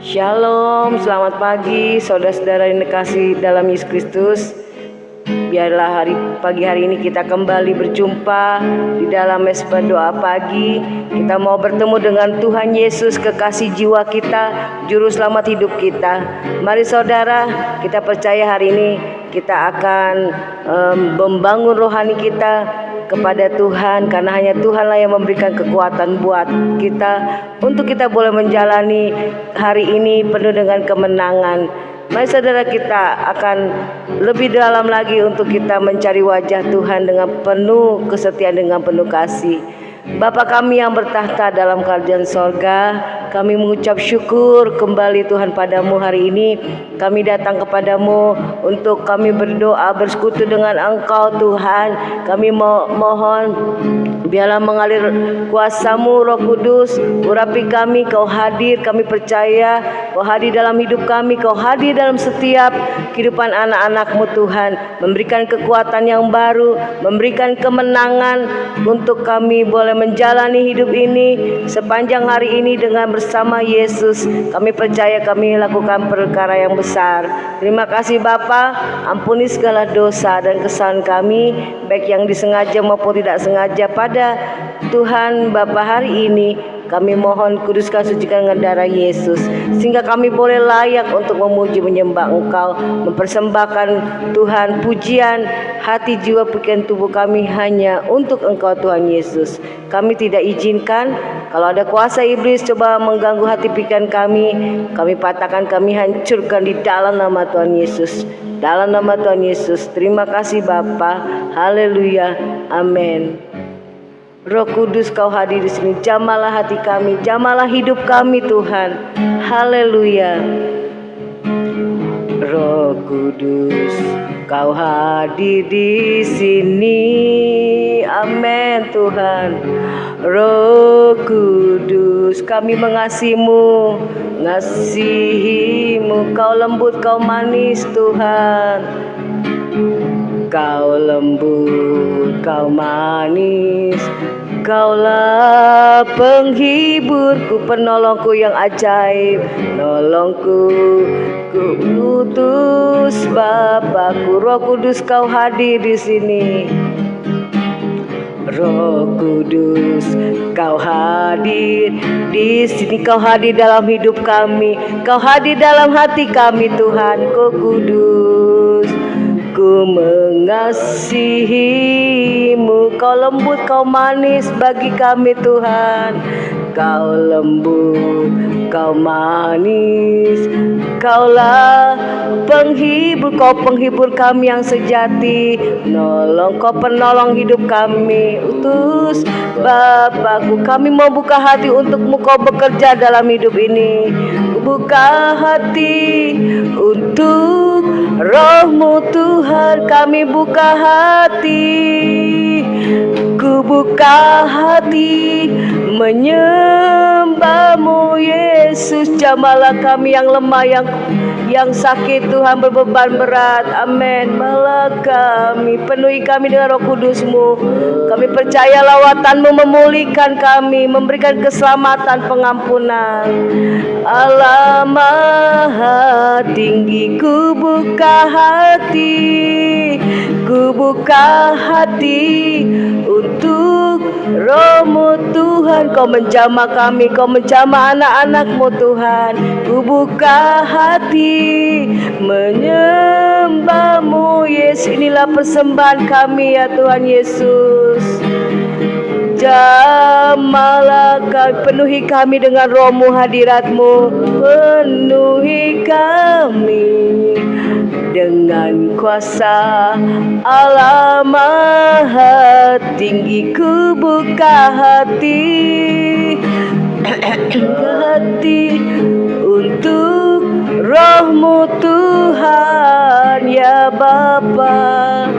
Shalom, selamat pagi saudara-saudara yang dikasihi dalam Yesus Kristus. Biarlah pagi hari ini kita kembali berjumpa di dalam mesbah doa pagi. Kita mau bertemu dengan Tuhan Yesus, kekasih jiwa kita, juru selamat hidup kita. Mari saudara, kita percaya hari ini kita akan membangun rohani kita kepada Tuhan, karena hanya Tuhanlah yang memberikan kekuatan buat kita untuk kita boleh menjalani hari ini penuh dengan kemenangan. Mari saudara, kita akan lebih dalam lagi untuk kita mencari wajah Tuhan dengan penuh kesetiaan, dengan penuh kasih. Bapa kami yang bertahta dalam kerajaan sorga, kami mengucap syukur kembali Tuhan padamu hari ini. Kami datang kepadamu untuk kami berdoa bersekutu dengan Engkau Tuhan. Kami mohon biarlah mengalir kuasa-Mu Roh Kudus, urapi kami, Kau hadir, kami percaya Kau hadir dalam hidup kami, Kau hadir dalam setiap kehidupan anak-anak-Mu Tuhan, memberikan kekuatan yang baru, memberikan kemenangan untuk kami boleh menjalani hidup ini sepanjang hari ini dengan bersama Yesus. Kami percaya kami lakukan perkara yang besar. Terima kasih Bapa, ampuni segala dosa dan kesalahan kami, baik yang disengaja maupun tidak sengaja pada Tuhan Bapa hari ini. Kami mohon kuduskan, sucikan dengan darah Yesus, sehingga kami boleh layak untuk memuji menyembah Engkau, mempersembahkan Tuhan pujian hati, jiwa, pikiran, tubuh kami hanya untuk Engkau Tuhan Yesus. Kami tidak izinkan kalau ada kuasa iblis coba mengganggu hati pikiran kami patahkan, kami hancurkan di dalam nama Tuhan Yesus. Dalam nama Tuhan Yesus. Terima kasih Bapa. Haleluya. Amin. Roh Kudus, Kau hadir di sini. Jamalah hati kami, jamalah hidup kami Tuhan. Haleluya. Roh Kudus, Kau hadir di sini. Amin Tuhan. Roh Kudus, kami mengasihi-Mu, ngasihi-Mu. Kau lembut, Kau manis Tuhan. Kau lembut, Kau manis, Kaulah penghiburku, penolongku yang ajaib, nolongku, ku utus Bapakku. Roh Kudus, Kau hadir di sini. Roh Kudus, Kau hadir di sini. Kau hadir dalam hidup kami, Kau hadir dalam hati kami Tuhan. Kau kudus, ku mengasihi-Mu. Kau lembut, Kau manis bagi kami Tuhan. Kau lembut, Kau manis, Kaulah penghibur. Kau penghibur kami yang sejati, nolong, Kau penolong hidup kami. Utus Bapakku, kami mau buka hati untuk-Mu, Kau bekerja dalam hidup ini. Buka hati untuk Roh-Mu Tuhan, kami buka hati. Ku buka hati menyembah-Mu Yesus. Jamalah kami yang lemah, yang sakit Tuhan, berbeban berat. Amin. Malah kami, penuhi kami dengan Roh Kudus-Mu. Kami percaya lawatan-Mu memulihkan kami, memberikan keselamatan, pengampunan. Allah Maha Tinggi, ku buka hati, ku buka hati untuk Roh-Mu Tuhan. Kau menjamah kami, Kau menjamah anak-anak-Mu Tuhan. Ku buka hati menyembah-Mu Yesus. Inilah persembahan kami ya Tuhan Yesus. Jamalah kami, penuhi kami dengan Roh-Mu, hadirat-Mu. Penuhi kami dengan kuasa Allah Maha Tinggi. Ku buka hati, hati untuk Roh-Mu Tuhan ya Bapa.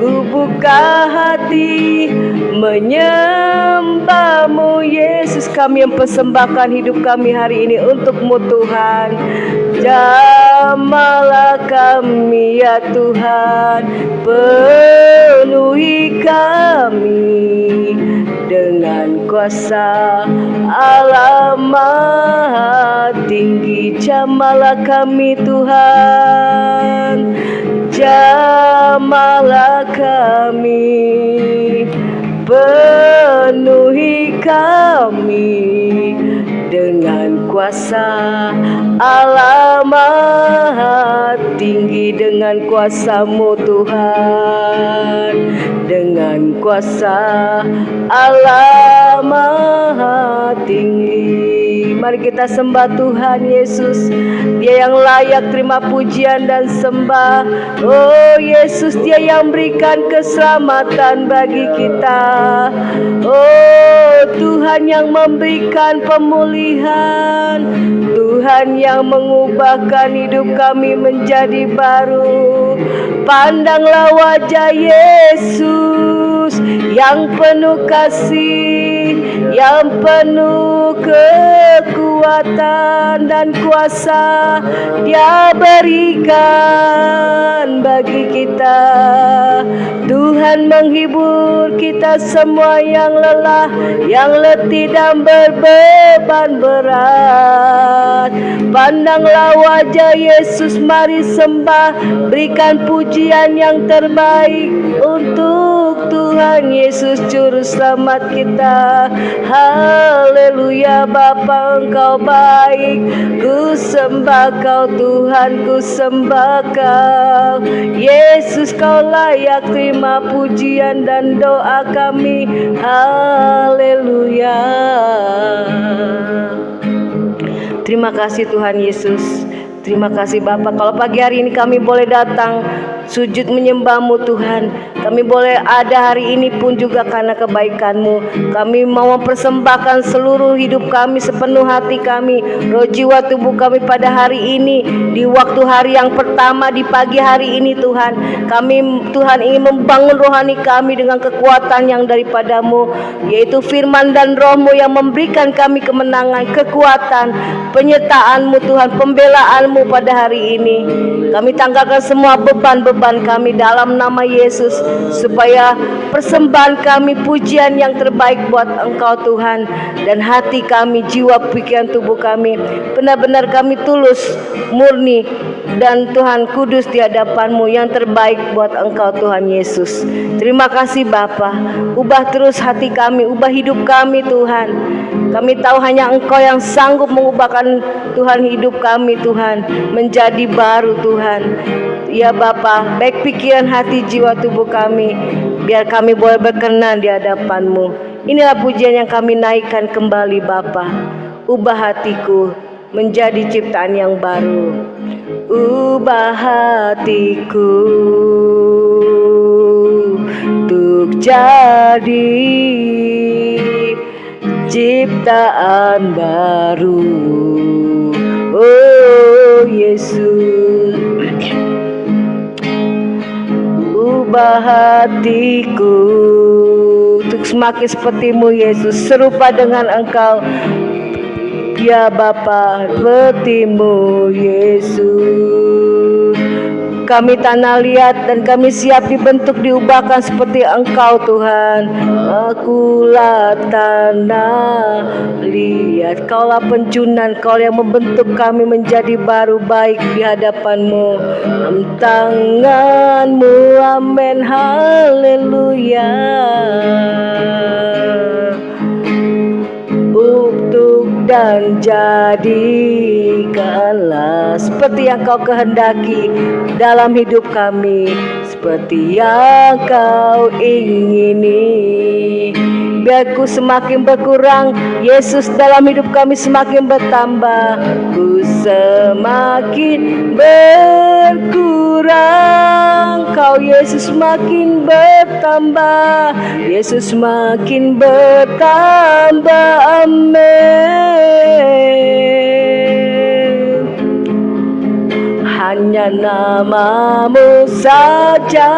Ku buka hati menyembah-Mu Yesus. Kami yang persembahkan hidup kami hari ini untuk-Mu Tuhan. Jamalah kami ya Tuhan, penuhi kami dengan kuasa Allah Maha Tinggi. jamahlah kami Tuhan, jamahlah kami, penuhi kami dengan kuasa Allah Maha Tinggi, dengan kuasa-Mu Tuhan, dengan kuasa Allah Maha Tinggi. Mari kita sembah Tuhan Yesus, Dia yang layak terima pujian dan sembah. Oh Yesus, Dia yang berikan keselamatan bagi kita. Oh Tuhan yang memberikan pemulihan, Tuhan yang mengubahkan hidup kami menjadi baru. Pandanglah wajah Yesus yang penuh kasih, yang penuh kekuatan dan kuasa, Dia berikan bagi kita. Tuhan menghibur kita semua yang lelah, yang letih dan berbeban berat. Pandanglah wajah Yesus, mari sembah, berikan pujian yang terbaik untuk Tuhan Yesus Juru Selamat kita. Haleluya Bapa, Engkau baik, ku sembah Kau Tuhan, ku sembah Kau Yesus, Kau layak terima pujian dan doa kami. Haleluya. Terima kasih Tuhan Yesus, terima kasih Bapa. Kalau pagi hari ini kami boleh datang sujud menyembah-Mu Tuhan, kami boleh ada hari ini pun juga karena kebaikan-Mu. Kami mau mempersembahkan seluruh hidup kami, sepenuh hati kami, roh jiwa tubuh kami pada hari ini, di waktu hari yang pertama, di pagi hari ini Tuhan. Kami Tuhan ingin membangun rohani kami dengan kekuatan yang daripada-Mu, yaitu firman dan roh-Mu yang memberikan kami kemenangan, kekuatan, penyertaan-Mu Tuhan, pembelaan-Mu pada hari ini. Kami tanggalkan semua beban-beban kami dalam nama Yesus, supaya persembahan kami pujian yang terbaik buat Engkau Tuhan, dan hati kami, jiwa, pikiran, tubuh kami benar-benar kami tulus, murni, dan Tuhan kudus di hadapan-Mu, yang terbaik buat Engkau Tuhan Yesus. Terima kasih Bapa, ubah terus hati kami, ubah hidup kami Tuhan. Kami tahu hanya Engkau yang sanggup mengubahkan Tuhan hidup kami Tuhan menjadi baru Tuhan. Ya Bapa, baik pikiran, hati, jiwa, tubuh kami, biar kami boleh berkenan di hadapan-Mu. Inilah pujian yang kami naikkan kembali Bapa. Ubah hatiku menjadi ciptaan yang baru. Ubah hatiku untuk jadi ciptaan baru. Oh Yesus, ubah hatiku untuk semakin seperti-Mu Yesus, serupa dengan Engkau ya Bapa, seperti-Mu Yesus. Kami tanah liat dan kami siap dibentuk, diubahkan seperti Engkau Tuhan. Akulah tanah liat, Kaulah pencunan, Kau yang membentuk kami menjadi baru baik di hadapan-Mu. Tangan-Mu, amin, haleluya. Dan jadikanlah seperti yang Kau kehendaki dalam hidup kami, seperti yang Kau ingini. Biar ku semakin berkurang, Yesus, dalam hidup kami semakin bertambah. Ku semakin berkurang, Kau Yesus makin bertambah. Yesus makin bertambah, amin. Hanya nama-Mu saja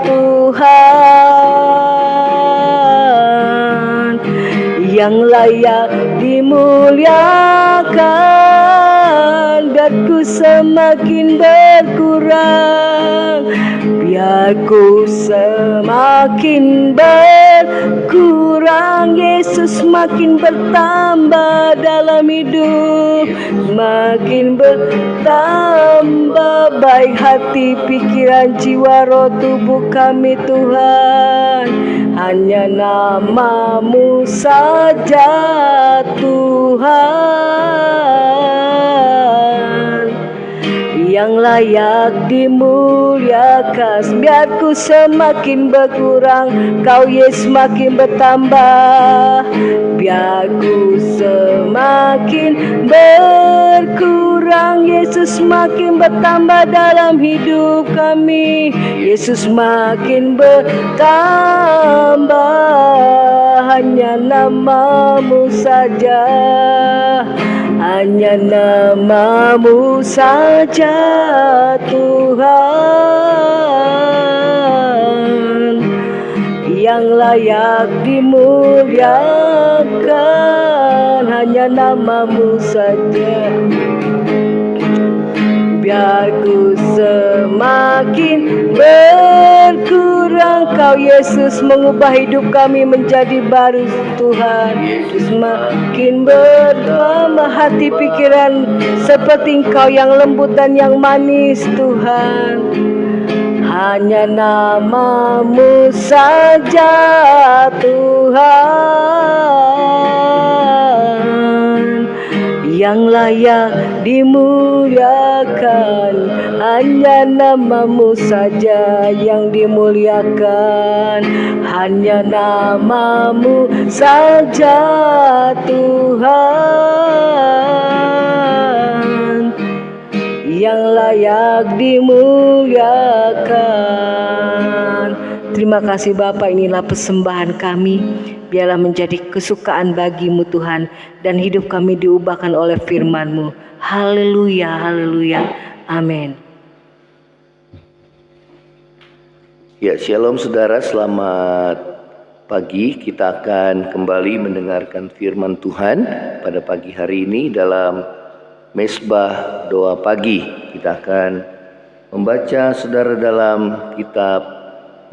Tuhan yang layak dimuliakan. Biar ku semakin berkurang, biar ku semakin bertambah. berkurang, Yesus makin bertambah dalam hidup. Makin bertambah baik hati, pikiran, jiwa, roh, tubuh kami Tuhan. Hanya nama-Mu saja Tuhan yang layak dimuliakan. Biar ku semakin berkurang, Kau Yesus makin bertambah. Biar ku semakin berkurang, Yesus makin bertambah dalam hidup kami. Yesus makin bertambah, hanya nama-Mu saja. Hanya nama-Mu saja Tuhan yang layak dimuliakan. Hanya nama-Mu saja. Biar ku semakin berkurang, Kau Yesus mengubah hidup kami menjadi baru Tuhan. Semakin bertambah hati pikiran seperti Engkau yang lembut dan yang manis Tuhan. Hanya nama-Mu saja Tuhan yang layak dimuliakan. Hanya nama-Mu saja yang dimuliakan. Hanya nama-Mu saja Tuhan yang layak dimuliakan. Terima kasih Bapa, inilah persembahan kami. Biarlah menjadi kesukaan bagi-Mu Tuhan, dan hidup kami diubahkan oleh firman-Mu. Haleluya, haleluya, amin. Ya, shalom saudara, selamat pagi. Kita akan kembali mendengarkan firman Tuhan pada pagi hari ini dalam Mesbah Doa Pagi. Kita akan membaca saudara dalam kitab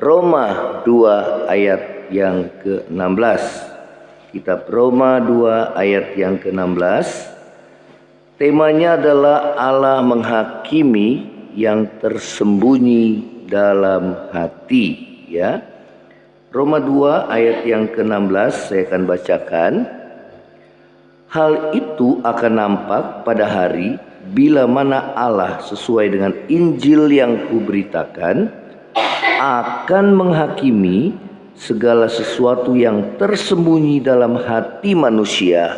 Roma 2 ayat yang ke-16. Kitab Roma 2 ayat yang ke-16. Temanya adalah Allah menghakimi yang tersembunyi dalam hati, ya. Roma 2 ayat yang ke-16 saya akan bacakan. Hal itu akan nampak pada hari bila mana Allah sesuai dengan Injil yang kuberitakan akan menghakimi segala sesuatu yang tersembunyi dalam hati manusia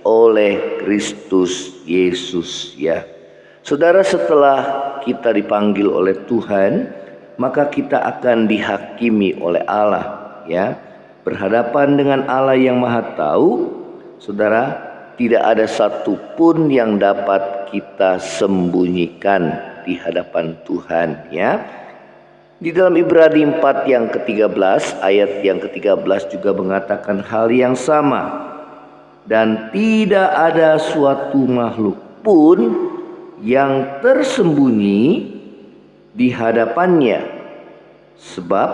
oleh Kristus Yesus, ya. Saudara, setelah kita dipanggil oleh Tuhan, maka kita akan dihakimi oleh Allah, ya. Berhadapan dengan Allah yang Maha Tahu, saudara, tidak ada satupun yang dapat kita sembunyikan di hadapan Tuhan, ya. Di dalam Ibrani 4 yang ke-13, ayat yang ke-13 juga mengatakan hal yang sama. Dan tidak ada suatu makhluk pun yang tersembunyi di hadapannya, sebab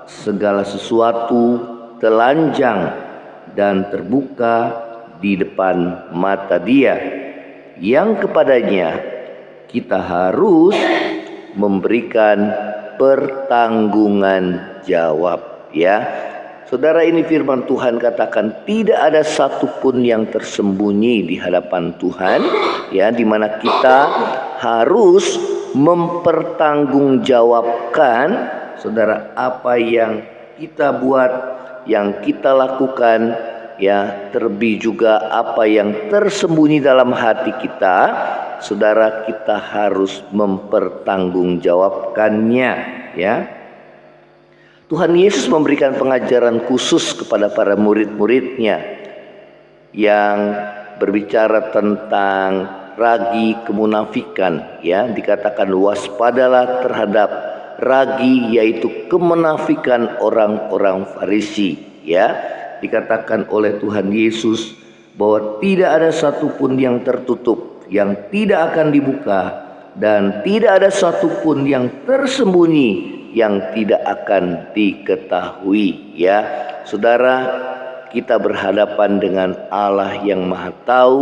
segala sesuatu telanjang dan terbuka di depan mata Dia, yang kepadanya kita harus memberikan pertanggungan jawab, ya. Saudara, ini firman Tuhan katakan tidak ada satupun yang tersembunyi di hadapan Tuhan, ya, di mana kita harus mempertanggungjawabkan, saudara, apa yang kita buat, yang kita lakukan, ya, terlebih juga apa yang tersembunyi dalam hati kita. Saudara, kita harus mempertanggungjawabkannya, ya. Tuhan Yesus memberikan pengajaran khusus kepada para murid-muridnya yang berbicara tentang ragi kemunafikan, ya. Dikatakan waspadalah terhadap ragi, yaitu kemunafikan orang-orang Farisi, ya. Dikatakan oleh Tuhan Yesus bahwa tidak ada satupun yang tertutup, yang tidak akan dibuka, dan tidak ada satupun yang tersembunyi yang tidak akan diketahui. Ya, saudara, kita berhadapan dengan Allah yang Maha Tahu.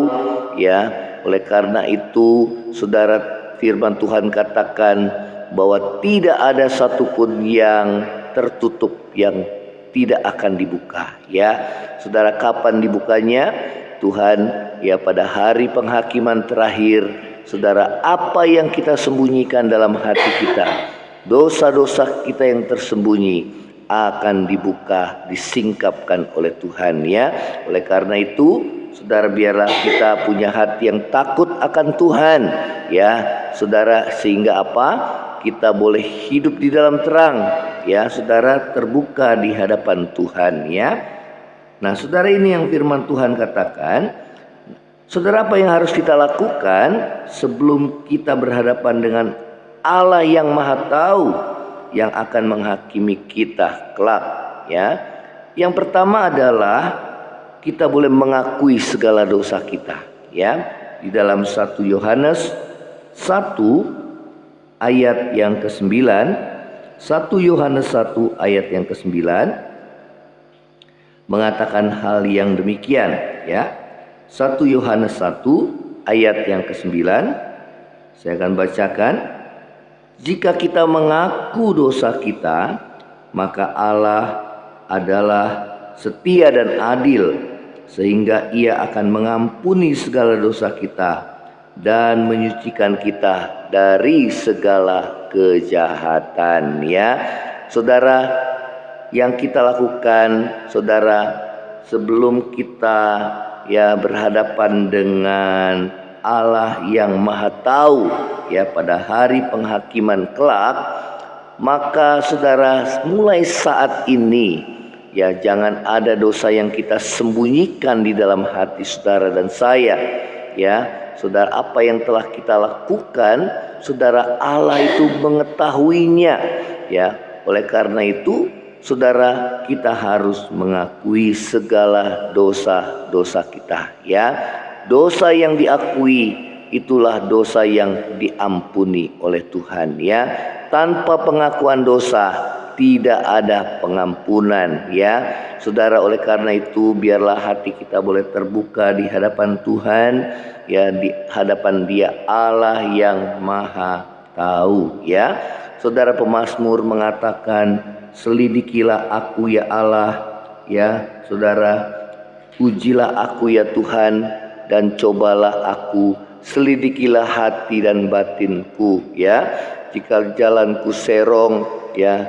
Ya, oleh karena itu, saudara, firman Tuhan katakan bahwa tidak ada satupun yang tertutup yang tidak akan dibuka. Ya, saudara, kapan dibukanya? Tuhan, ya, pada hari penghakiman terakhir, saudara, apa yang kita sembunyikan dalam hati kita, dosa-dosa kita yang tersembunyi akan dibuka, disingkapkan oleh Tuhan. Ya, oleh karena itu, saudara, biarlah kita punya hati yang takut akan Tuhan. Ya, saudara, sehingga apa? Kita boleh hidup di dalam terang. Ya, saudara, terbuka di hadapan Tuhan. Ya. Nah, saudara, ini yang firman Tuhan katakan. Saudara, apa yang harus kita lakukan sebelum kita berhadapan dengan Allah yang Maha Tahu yang akan menghakimi kita kelak? Ya, yang pertama adalah kita boleh mengakui segala dosa kita. Ya, di dalam 1 Yohanes 1 ayat yang ke-9, 1 Yohanes 1 ayat yang ke-9 mengatakan hal yang demikian. Ya, 1 Yohanes 1 ayat yang ke-9, saya akan bacakan. Jika kita mengaku dosa kita, maka Allah adalah setia dan adil, sehingga Ia akan mengampuni segala dosa kita dan menyucikan kita dari segala kejahatan. Ya, saudara, yang kita lakukan, saudara, sebelum kita berhadapan dengan Allah yang Maha Tahu, ya, pada hari penghakiman kelak, maka saudara, mulai saat ini, ya, jangan ada dosa yang kita sembunyikan di dalam hati saudara dan saya. Ya, saudara, apa yang telah kita lakukan, saudara, Allah itu mengetahuinya. Ya, oleh karena itu, saudara, kita harus mengakui segala dosa-dosa kita. Ya, dosa yang diakui itulah dosa yang diampuni oleh Tuhan. Ya, tanpa pengakuan dosa tidak ada pengampunan. Ya, saudara, oleh karena itu, biarlah hati kita boleh terbuka di hadapan Tuhan. Ya, di hadapan Dia, Allah yang Maha Tahu. Ya, saudara, pemazmur mengatakan, selidikilah aku ya Allah. Ya, saudara, ujilah aku ya Tuhan, dan cobalah aku, selidikilah hati dan batinku. Ya, jika jalanku serong, ya,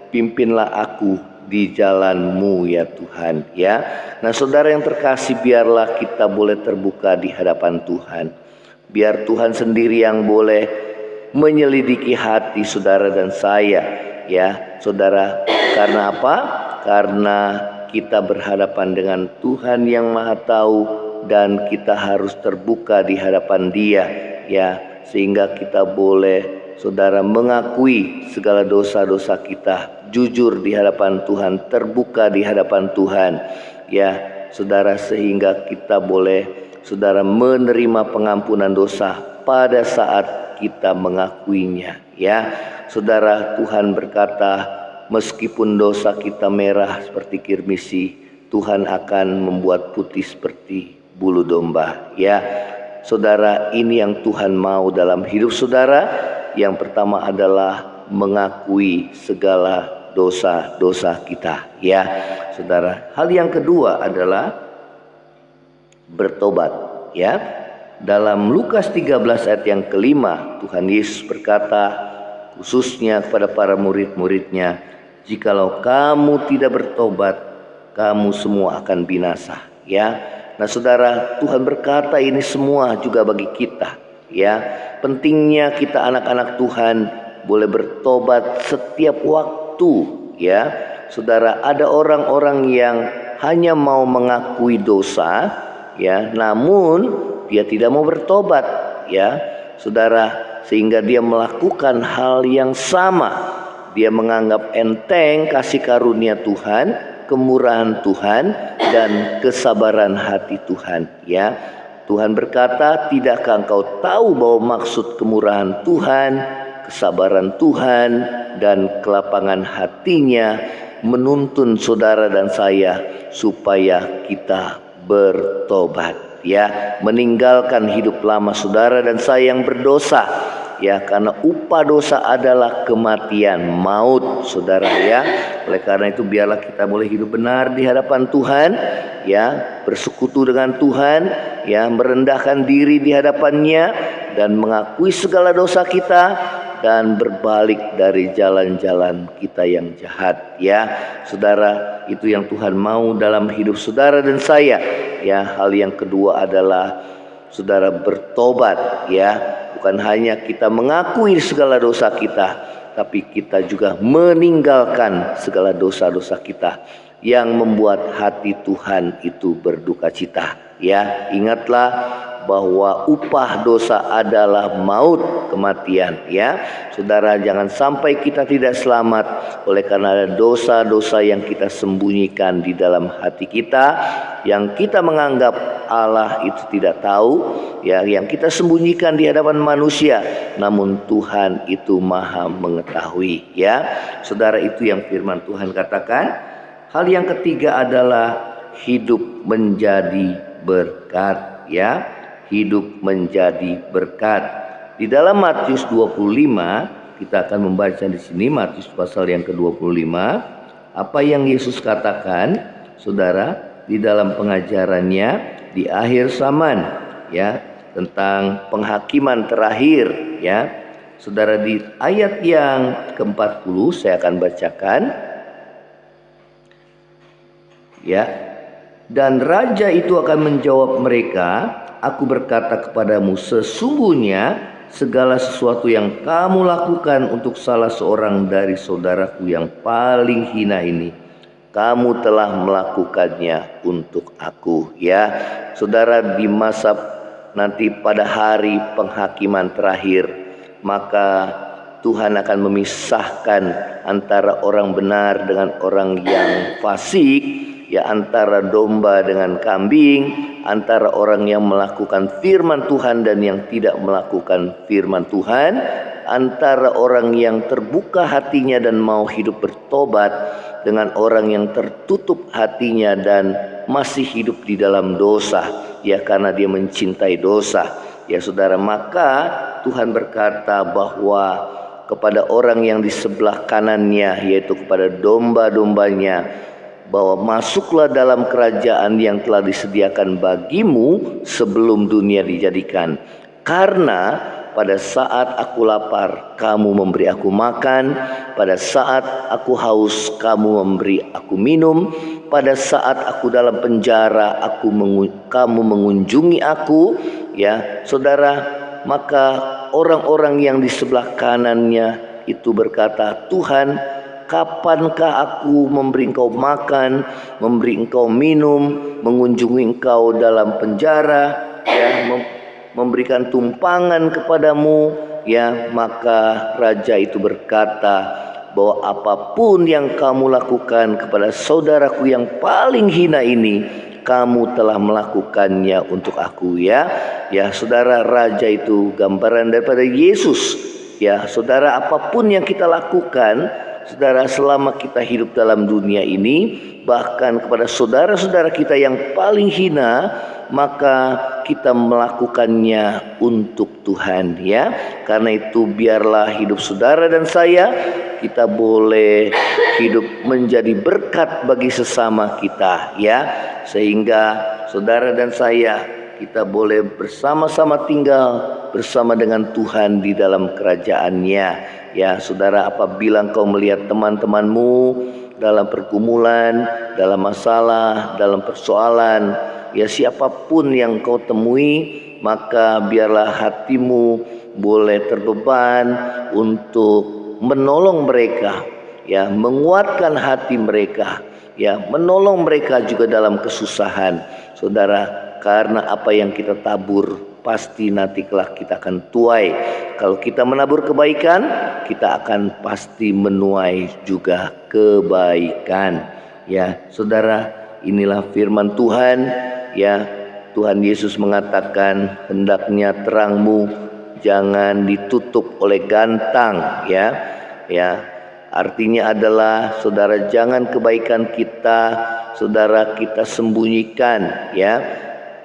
pimpinlah aku di jalan-Mu ya Tuhan. Ya, nah, saudara yang terkasih, biarlah kita boleh terbuka di hadapan Tuhan. Biar Tuhan sendiri yang boleh menyelidiki hati saudara dan saya. Ya, saudara, karena apa? Karena kita berhadapan dengan Tuhan yang Maha Tahu, dan kita harus terbuka di hadapan Dia. Ya, sehingga kita boleh, saudara, mengakui segala dosa-dosa kita, jujur di hadapan Tuhan, terbuka di hadapan Tuhan. Ya, saudara, sehingga kita boleh, saudara, menerima pengampunan dosa pada saat kita mengakuinya. Ya, saudara, Tuhan berkata, meskipun dosa kita merah seperti kirmisi, Tuhan akan membuat putih seperti bulu domba. Ya, saudara, ini yang Tuhan mau dalam hidup saudara. Yang pertama adalah mengakui segala dosa-dosa kita. Ya, saudara, hal yang kedua adalah bertobat. Ya, dalam Lukas 13 ayat yang kelima, Tuhan Yesus berkata khususnya kepada para murid-muridnya, jikalau kamu tidak bertobat, kamu semua akan binasa. Ya, nah, saudara, Tuhan berkata ini semua juga bagi kita. Ya, pentingnya kita anak-anak Tuhan boleh bertobat setiap waktu. Ya, saudara, ada orang-orang yang hanya mau mengakui dosa, ya, namun dia tidak mau bertobat. Ya, saudara, sehingga dia melakukan hal yang sama. Dia menganggap enteng kasih karunia Tuhan, kemurahan Tuhan, dan kesabaran hati Tuhan. Ya, Tuhan berkata, tidakkah engkau tahu bahwa maksud kemurahan Tuhan, kesabaran Tuhan dan kelapangan hatinya menuntun saudara dan saya supaya kita bertobat, ya, meninggalkan hidup lama saudara dan saya yang berdosa, ya, karena upah dosa adalah kematian, maut, saudara, ya. Oleh karena itu biarlah kita boleh hidup benar di hadapan Tuhan, ya, bersekutu dengan Tuhan, ya, merendahkan diri di hadapannya dan mengakui segala dosa kita dan berbalik dari jalan-jalan kita yang jahat, ya. Saudara, itu yang Tuhan mau dalam hidup saudara dan saya, ya. Hal yang kedua adalah saudara bertobat, ya. Bukan hanya kita mengakui segala dosa kita, tapi kita juga meninggalkan segala dosa-dosa kita yang membuat hati Tuhan itu berduka cita, ya. Ingatlah bahwa upah dosa adalah maut, kematian, ya. Saudara, jangan sampai kita tidak selamat oleh karena ada dosa-dosa yang kita sembunyikan di dalam hati kita, yang kita menganggap Allah itu tidak tahu, ya, yang kita sembunyikan di hadapan manusia, namun Tuhan itu Maha mengetahui, ya. Saudara, itu yang firman Tuhan katakan. Hal yang ketiga adalah hidup menjadi berkat, ya. Hidup menjadi berkat. Di dalam Matius 25, kita akan membaca di sini Matius pasal yang ke-25, apa yang Yesus katakan, saudara, di dalam pengajarannya di akhir zaman, ya, tentang penghakiman terakhir, ya. Saudara, di ayat yang ke-40 saya akan bacakan, ya. Dan raja itu akan menjawab mereka, aku berkata kepadamu, sesungguhnya segala sesuatu yang kamu lakukan untuk salah seorang dari saudaraku yang paling hina ini, kamu telah melakukannya untuk aku, ya. Saudara, di masa nanti pada hari penghakiman terakhir, maka Tuhan akan memisahkan antara orang benar dengan orang yang fasik, ya, antara domba dengan kambing, antara orang yang melakukan firman Tuhan dan yang tidak melakukan firman Tuhan, antara orang yang terbuka hatinya dan mau hidup bertobat dengan orang yang tertutup hatinya dan masih hidup di dalam dosa, ya, karena dia mencintai dosa, ya. Saudara, maka Tuhan berkata bahwa kepada orang yang di sebelah kanannya, yaitu kepada domba-dombanya, bahwa masuklah dalam kerajaan yang telah disediakan bagimu sebelum dunia dijadikan. Karena pada saat aku lapar, kamu memberi aku makan. Pada saat aku haus, kamu memberi aku minum. Pada saat aku dalam penjara, kamu mengunjungi aku, ya. Saudara, maka orang-orang yang di sebelah kanannya itu berkata, Tuhan, kapankah aku memberi engkau makan, memberi engkau minum, mengunjungi engkau dalam penjara, ya, memberikan tumpangan kepadamu, ya. Maka raja itu berkata bahwa apapun yang kamu lakukan kepada saudaraku yang paling hina ini, kamu telah melakukannya untuk aku, ya. Ya, saudara, raja itu gambaran daripada Yesus, ya. Saudara, apapun yang kita lakukan, saudara, selama kita hidup dalam dunia ini, bahkan kepada saudara-saudara kita yang paling hina, maka kita melakukannya untuk Tuhan, ya. Karena itu biarlah hidup saudara dan saya, kita boleh hidup menjadi berkat bagi sesama kita, ya. Sehingga saudara dan saya, kita boleh bersama-sama tinggal bersama dengan Tuhan di dalam kerajaannya, ya. Saudara, apabila engkau melihat teman-temanmu dalam pergumulan, dalam masalah, dalam persoalan, ya, siapapun yang kau temui, maka biarlah hatimu boleh terbeban untuk menolong mereka, ya, menguatkan hati mereka, ya, menolong mereka juga dalam kesusahan, saudara. Karena apa yang kita tabur pasti nanti kelak kita akan tuai. Kalau kita menabur kebaikan, kita akan pasti menuai juga kebaikan, ya. Saudara, inilah firman Tuhan, ya. Tuhan Yesus mengatakan, hendaknya terangmu jangan ditutup oleh gantang, ya. Artinya adalah saudara, jangan kebaikan kita saudara kita sembunyikan, ya.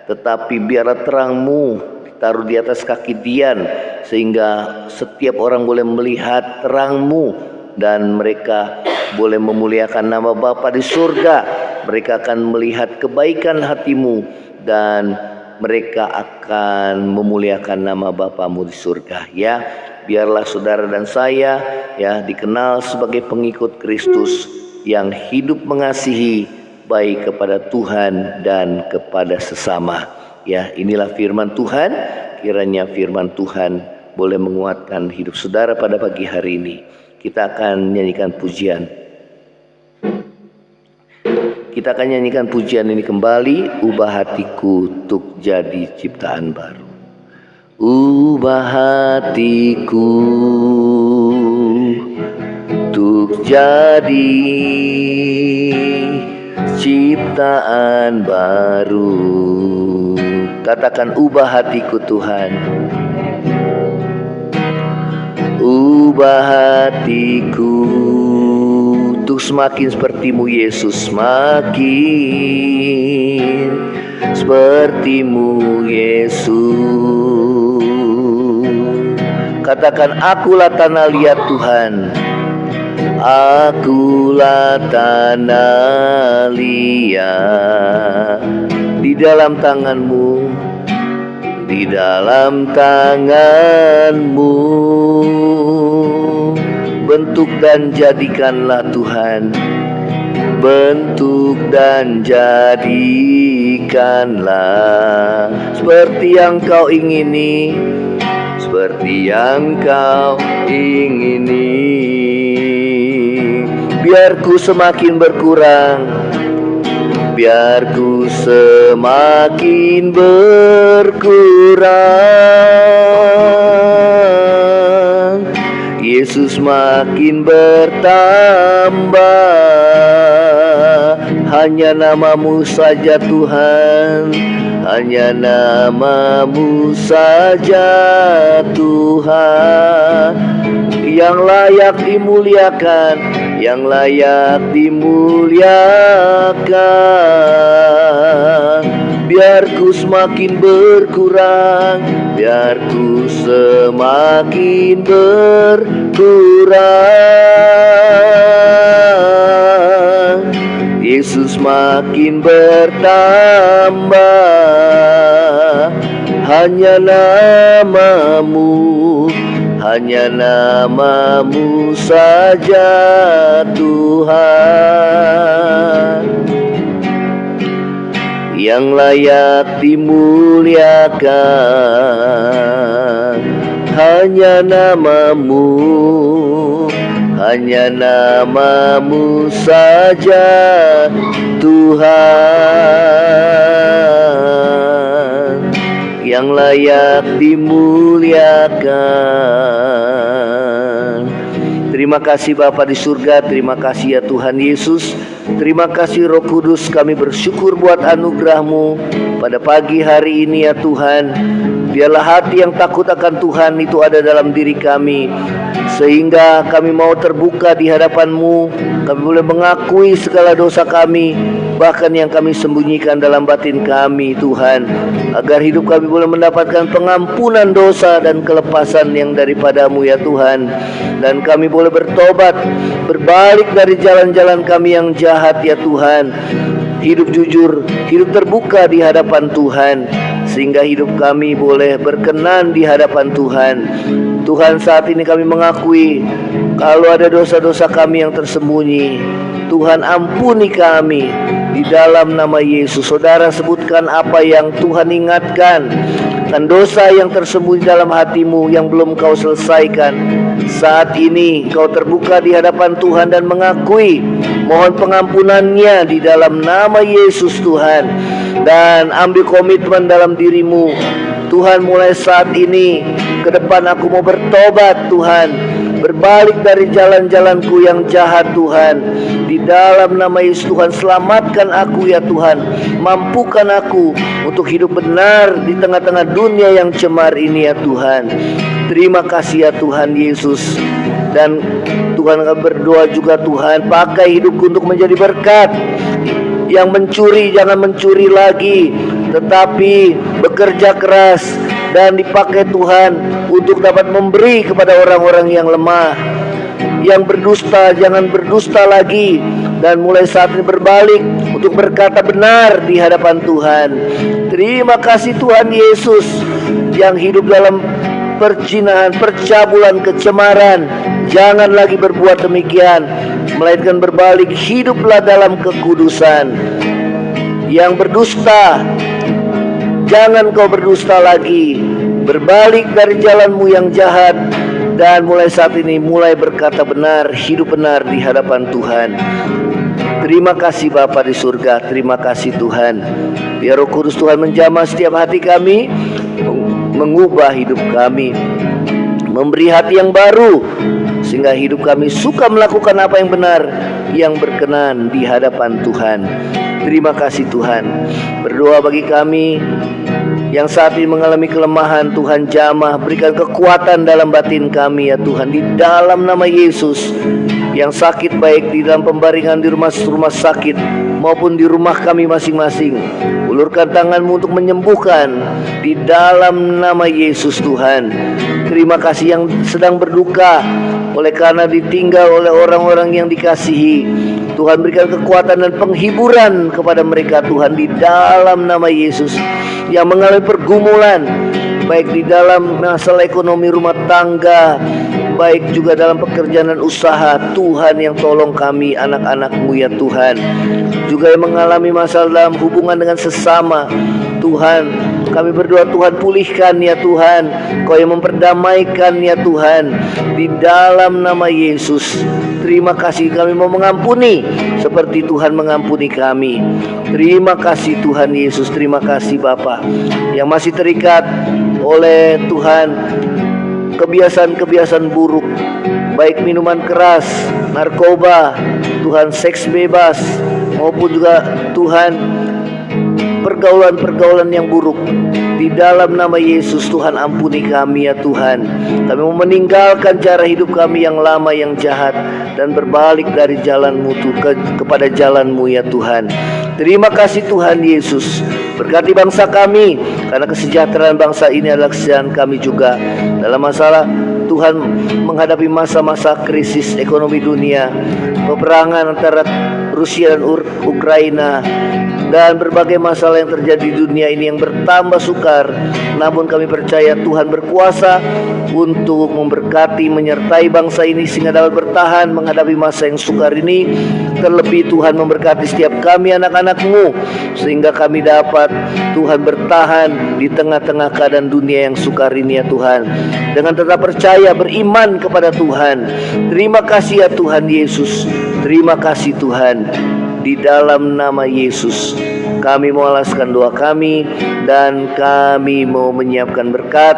Tetapi biarlah terangmu taruh di atas kaki Dian, sehingga setiap orang boleh melihat terangmu dan mereka boleh memuliakan nama Bapa di surga. Mereka akan melihat kebaikan hatimu dan mereka akan memuliakan nama Bapamu di surga, ya. Biarlah saudara dan saya, ya, dikenal sebagai pengikut Kristus yang hidup mengasihi baik kepada Tuhan dan kepada sesama. Ya, inilah firman Tuhan. Kiranya firman Tuhan boleh menguatkan hidup saudara pada pagi hari ini. Kita akan nyanyikan pujian. Kita akan nyanyikan pujian ini kembali. Ubah hatiku untuk jadi ciptaan baru. Ubah hatiku untuk jadi ciptaan baru. Katakan, ubah hatiku Tuhan. Ubah hatiku untuk semakin sepertimu Yesus, semakin sepertimu Yesus. Katakan, akulah tanah liat Tuhan, akulah tanah liat di dalam tanganmu, di dalam tanganmu. Bentuk dan jadikanlah Tuhan, bentuk dan jadikanlah seperti yang kau ingini, seperti yang kau ingini. Biar ku semakin berkurang, biar ku semakin berkurang, Yesus makin bertambah. Hanya namamu saja Tuhan, hanya namamu saja Tuhan, yang layak dimuliakan, yang layak dimuliakan. Biar ku semakin berkurang, biar ku semakin berkurang, Yesus makin bertambah. Hanya namamu, hanya namamu saja Tuhan, yang layak dimuliakan. Hanya namamu, hanya namamu saja Tuhan, yang layak dimuliakan. Terima kasih Bapa di surga, terima kasih ya Tuhan Yesus, terima kasih Roh Kudus. Kami bersyukur buat anugerah-Mu pada pagi hari ini ya Tuhan. Biarlah hati yang takut akan Tuhan itu ada dalam diri kami, sehingga kami mau terbuka di hadapan-Mu. Kami boleh mengakui segala dosa kami, bahkan yang kami sembunyikan dalam batin kami Tuhan, agar hidup kami boleh mendapatkan pengampunan dosa dan kelepasan yang daripada-Mu ya Tuhan. Dan kami boleh bertobat, berbalik dari jalan-jalan kami yang jahat ya Tuhan. Hidup jujur, hidup terbuka di hadapan Tuhan, sehingga hidup kami boleh berkenan di hadapan Tuhan. Tuhan, saat ini kami mengakui kalau ada dosa-dosa kami yang tersembunyi, Tuhan ampuni kami di dalam nama Yesus. Saudara sebutkan apa yang Tuhan ingatkan, dan dosa yang tersembunyi dalam hatimu yang belum kau selesaikan. Saat ini kau terbuka di hadapan Tuhan dan mengakui, mohon pengampunannya di dalam nama Yesus Tuhan. Dan ambil komitmen dalam dirimu, Tuhan, mulai saat ini ke depan aku mau bertobat Tuhan. berbalik dari jalan-jalanku yang jahat Tuhan. Di dalam nama Yesus Tuhan, selamatkan aku ya Tuhan. Mampukan aku untuk hidup benar di tengah-tengah dunia yang cemar ini ya Tuhan. Terima kasih ya Tuhan Yesus. Dan Tuhan akan berdoa juga Tuhan, pakai hidupku untuk menjadi berkat. Yang mencuri jangan mencuri lagi, tetapi bekerja keras dan dipakai Tuhan untuk dapat memberi kepada orang-orang yang lemah. Yang berdusta jangan berdusta lagi, dan mulai saat ini berbalik untuk berkata benar di hadapan Tuhan. Terima kasih Tuhan Yesus, yang hidup dalam perjinahan, percabulan, kecemaran. Jangan lagi berbuat demikian, melainkan berbalik, hiduplah dalam kekudusan. Yang berdusta, jangan kau berdusta lagi. Berbalik dari jalanmu yang jahat, dan mulai saat ini mulai berkata benar, hidup benar di hadapan Tuhan. Terima kasih Bapa di surga, terima kasih Tuhan. Biar Roh Kudus Tuhan menjamah setiap hati kami, mengubah hidup kami, memberi hati yang baru, sehingga hidup kami suka melakukan apa yang benar, yang berkenan di hadapan Tuhan. Terima kasih Tuhan. Berdoa bagi kami yang saat ini mengalami kelemahan, Tuhan jamah, berikan kekuatan dalam batin kami ya Tuhan, di dalam nama Yesus. Yang sakit baik di dalam pembaringan di rumah sakit maupun di rumah kami masing-masing, ulurkan tangan-Mu untuk menyembuhkan di dalam nama Yesus Tuhan. Terima kasih yang sedang berduka oleh karena ditinggal oleh orang-orang yang dikasihi, Tuhan berikan kekuatan dan penghiburan kepada mereka Tuhan, di dalam nama Yesus. Yang mengalami pergumulan baik di dalam masalah ekonomi rumah tangga, baik juga dalam pekerjaan dan usaha, Tuhan yang tolong kami anak-anak-Mu ya Tuhan. Juga yang mengalami masalah dalam hubungan dengan sesama, Tuhan kami berdoa Tuhan pulihkan ya Tuhan, Kau yang memperdamaikan ya Tuhan, di dalam nama Yesus. Terima kasih, kami mau mengampuni seperti Tuhan mengampuni kami. Terima kasih Tuhan Yesus, terima kasih Bapa. Yang masih terikat oleh Tuhan kebiasaan-kebiasaan buruk, baik minuman keras, narkoba, Tuhan seks bebas, maupun juga Tuhan pergaulan-pergaulan yang buruk, di dalam nama Yesus Tuhan ampuni kami ya Tuhan. Kami mau meninggalkan cara hidup kami yang lama yang jahat, dan berbalik dari jalan-Mu kepada jalan-Mu ya Tuhan. Terima kasih Tuhan Yesus. Berkati bangsa kami, karena kesejahteraan bangsa ini adalah kesejahteraan kami juga. Dalam masalah Tuhan menghadapi masa-masa krisis ekonomi dunia, peperangan antara Rusia dan Ukraina, dan berbagai masalah yang terjadi di dunia ini yang bertambah sukar. Namun kami percaya Tuhan berkuasa untuk memberkati, menyertai bangsa ini sehingga dapat bertahan menghadapi masa yang sukar ini. Terlebih Tuhan memberkati setiap kami anak-anak-Mu, sehingga kami dapat Tuhan bertahan di tengah-tengah keadaan dunia yang sukar ini ya Tuhan, dengan tetap percaya, beriman kepada Tuhan. Terima kasih ya Tuhan Yesus. Terima kasih Tuhan. Di dalam nama Yesus kami mau alaskan doa kami, dan kami mau menyiapkan berkat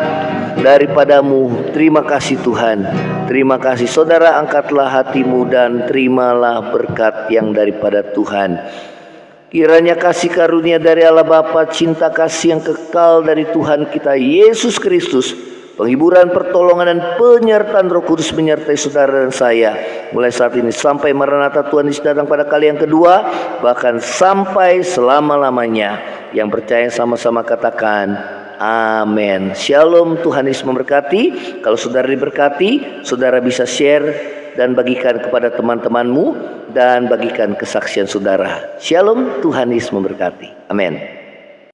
daripada-Mu. Terima kasih Tuhan. Terima kasih. Saudara, angkatlah hatimu dan terimalah berkat yang daripada Tuhan. Kiranya kasih karunia dari Allah Bapa, cinta kasih yang kekal dari Tuhan kita Yesus Kristus, penghiburan, pertolongan, dan penyertaan Roh Kudus menyertai saudara dan saya, mulai saat ini sampai Maranatha Tuhan Yesus datang pada kali yang kedua, bahkan sampai selama-lamanya. Yang percaya sama-sama katakan amin. Shalom, Tuhan Yesus memberkati. Kalau saudara diberkati, saudara bisa share dan bagikan kepada teman-temanmu, dan bagikan kesaksian saudara. Shalom, Tuhan Yesus memberkati. Amin.